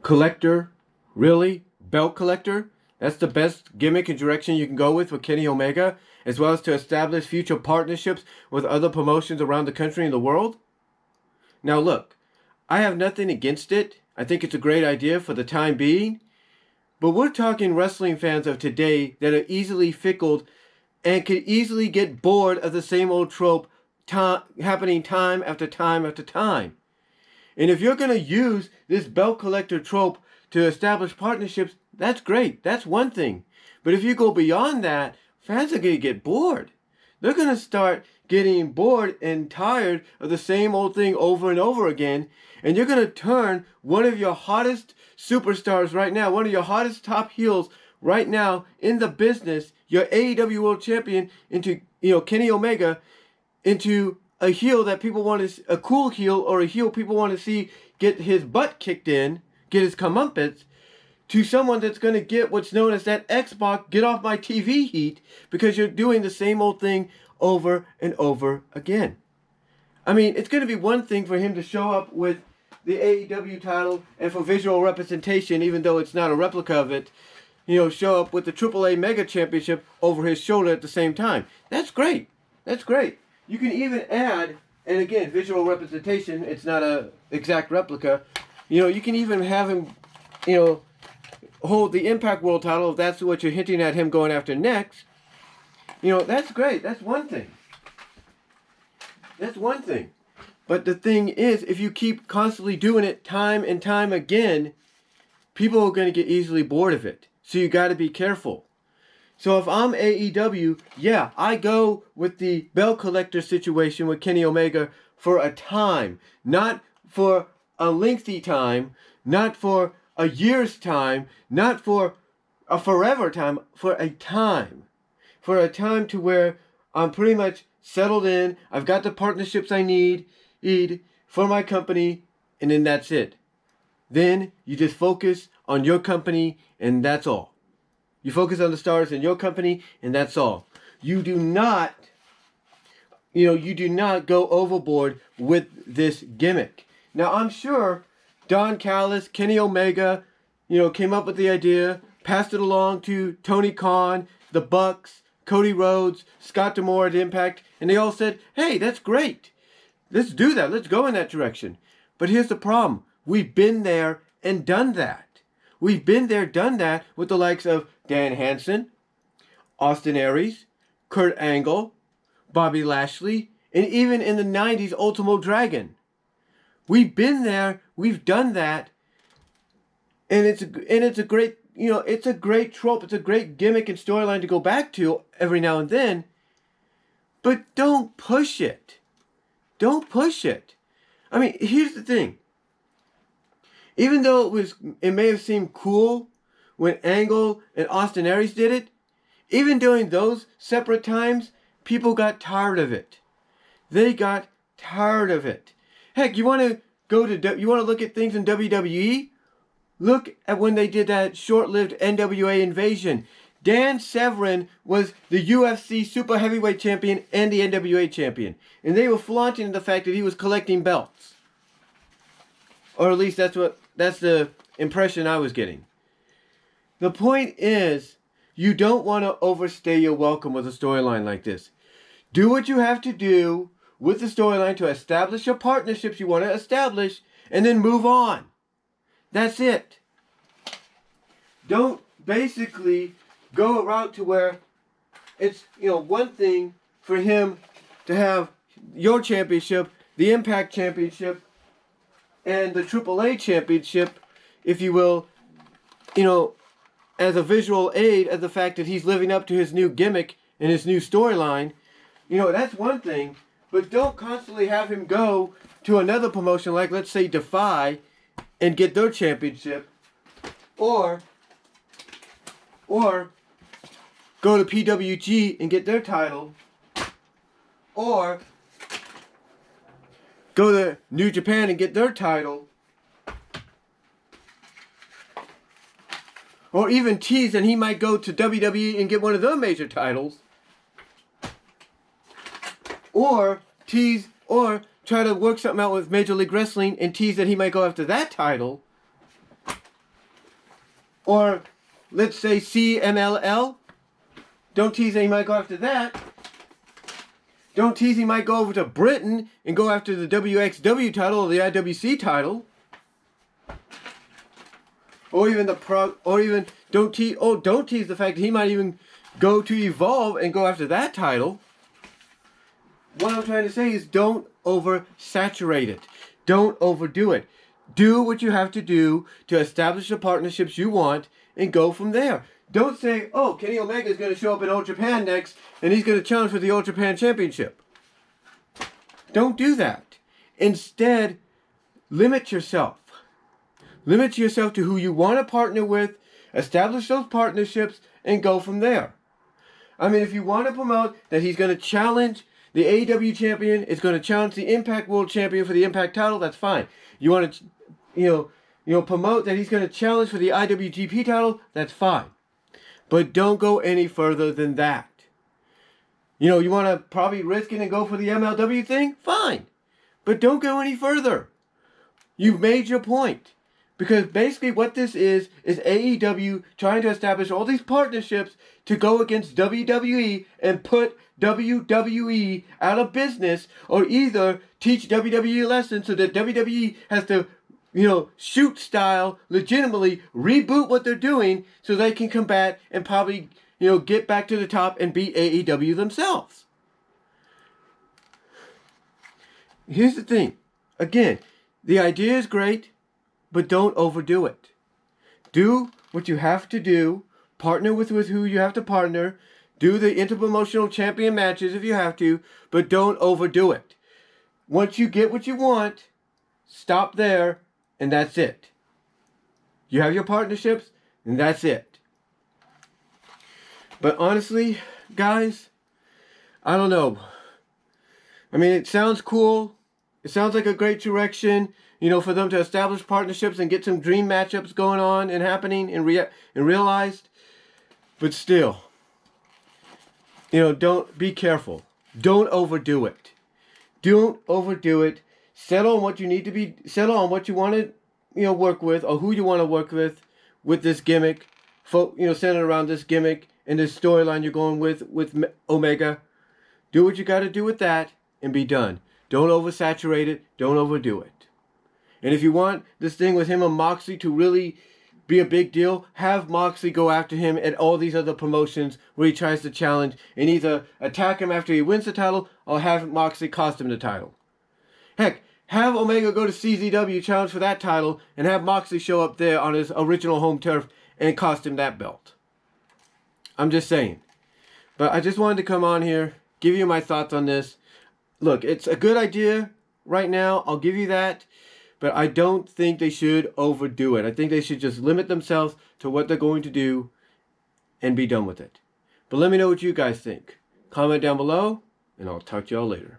collector? Really? Belt collector? That's the best gimmick and direction you can go with Kenny Omega, as well as to establish future partnerships with other promotions around the country and the world? Now look, I have nothing against it. I think it's a great idea for the time being. But we're talking wrestling fans of today that are easily fickle and could easily get bored of the same old trope happening time after time after time. And if you're going to use this belt collector trope to establish partnerships, that's great. That's one thing. But if you go beyond that, fans are going to get bored. They're going to start getting bored and tired of the same old thing over and over again. And you're going to turn one of your hottest superstars right now, one of your hottest top heels right now in the business, your AEW World Champion, into, Kenny Omega, into a heel that people want to, a cool heel, or a heel people want to see get his butt kicked in, get his comeuppance, to someone that's going to get what's known as that X-Pac, get off my TV heat, because you're doing the same old thing over and over again. I mean, it's going to be one thing for him to show up with the AEW title and for visual representation, even though it's not a replica of it, show up with the AAA Mega Championship over his shoulder at the same time. That's great. That's great. You can even add, and again, visual representation, it's not a exact replica. You can even have him, hold the Impact World title if that's what you're hinting at him going after next. That's great. That's one thing. That's one thing. But the thing is, if you keep constantly doing it time and time again, people are going to get easily bored of it. So you got to be careful. So if I'm AEW, yeah, I go with the belt collector situation with Kenny Omega for a time. Not for a lengthy time. Not for a year's time. Not for a forever time. For a time. For a time to where I'm pretty much settled in. I've got the partnerships I need for my company. And then that's it. Then you just focus on your company and that's all. You focus on the stars in your company, and that's all. You do not go overboard with this gimmick. Now, I'm sure Don Callis, Kenny Omega, came up with the idea, passed it along to Tony Khan, the Bucks, Cody Rhodes, Scott D'Amore at Impact, and they all said, hey, that's great. Let's do that. Let's go in that direction. But here's the problem. We've been there and done that. We've been there, done that with the likes of Dan Hansen, Austin Aries, Kurt Angle, Bobby Lashley, and even in the 90s, Ultimo Dragon. We've been there, we've done that, and it's a great, it's a great trope, it's a great gimmick and storyline to go back to every now and then. But don't push it. Don't push it. I mean, here's the thing. Even though it may have seemed cool when Angle and Austin Aries did it, even during those separate times, people got tired of it. They got tired of it. Heck, you want to look at things in WWE? Look at when they did that short-lived NWA Invasion. Dan Severn was the UFC Super Heavyweight Champion and the NWA Champion. And they were flaunting the fact that he was collecting belts. Or at least that's the impression I was getting. The point is, you don't want to overstay your welcome with a storyline like this. Do what you have to do with the storyline to establish your partnerships you want to establish, and then move on. That's it. Don't basically go a route to where it's, one thing for him to have your championship, the Impact Championship, and the AAA Championship, if you will, as a visual aid of the fact that he's living up to his new gimmick and his new storyline. That's one thing. But don't constantly have him go to another promotion like, let's say, DEFY and get their championship. Or go to PWG and get their title. Or go to New Japan and get their title. Or even tease and he might go to WWE and get one of their major titles. Or tease, or try to work something out with Major League Wrestling and tease that he might go after that title. Or let's say CMLL. Don't tease that he might go after that. Don't tease he might go over to Britain and go after the WXW title or the IWC title. Or even don't tease the fact that he might even go to Evolve and go after that title. What I'm trying to say is don't oversaturate it. Don't overdo it. Do what you have to do to establish the partnerships you want and go from there. Don't say, oh, Kenny Omega is going to show up in All Japan next and he's going to challenge for the All Japan Championship. Don't do that. Instead, limit yourself. Limit yourself to who you want to partner with, establish those partnerships, and go from there. I mean, if you want to promote that he's going to challenge the AEW champion, is going to challenge the Impact World Champion for the Impact title, that's fine. You want to, promote that he's going to challenge for the IWGP title, that's fine. But don't go any further than that. You want to probably risk it and go for the MLW thing? Fine. But don't go any further. You've made your point. Because basically what this is AEW trying to establish all these partnerships to go against WWE and put WWE out of business, or either teach WWE a lesson so that WWE has to, shoot style, legitimately reboot what they're doing so they can combat and probably, get back to the top and beat AEW themselves. Here's the thing. Again, the idea is great, but don't overdo it. Do what you have to do. Partner with who you have to partner. Do the interpromotional champion matches if you have to, but don't overdo it. Once you get what you want, stop there, and that's it. You have your partnerships, and that's it. But honestly, guys, I don't know. I mean, it sounds cool. It sounds like a great direction, for them to establish partnerships and get some dream matchups going on and happening and realized. But still, don't be careful. Don't overdo it. Don't overdo it. Settle on what you need to be. Settle on what you want to, work with, or who you want to work with this gimmick. Centered around this gimmick and this storyline you're going with Omega. Do what you got to do with that and be done. Don't oversaturate it. Don't overdo it. And if you want this thing with him and Moxley to really be a big deal, have Moxley go after him at all these other promotions where he tries to challenge, and either attack him after he wins the title or have Moxley cost him the title. Heck, have Omega go to CZW, challenge for that title, and have Moxley show up there on his original home turf and cost him that belt. I'm just saying. But I just wanted to come on here, give you my thoughts on this. Look, it's a good idea right now. I'll give you that. But I don't think they should overdo it. I think they should just limit themselves to what they're going to do and be done with it. But let me know what you guys think. Comment down below, and I'll talk to y'all later.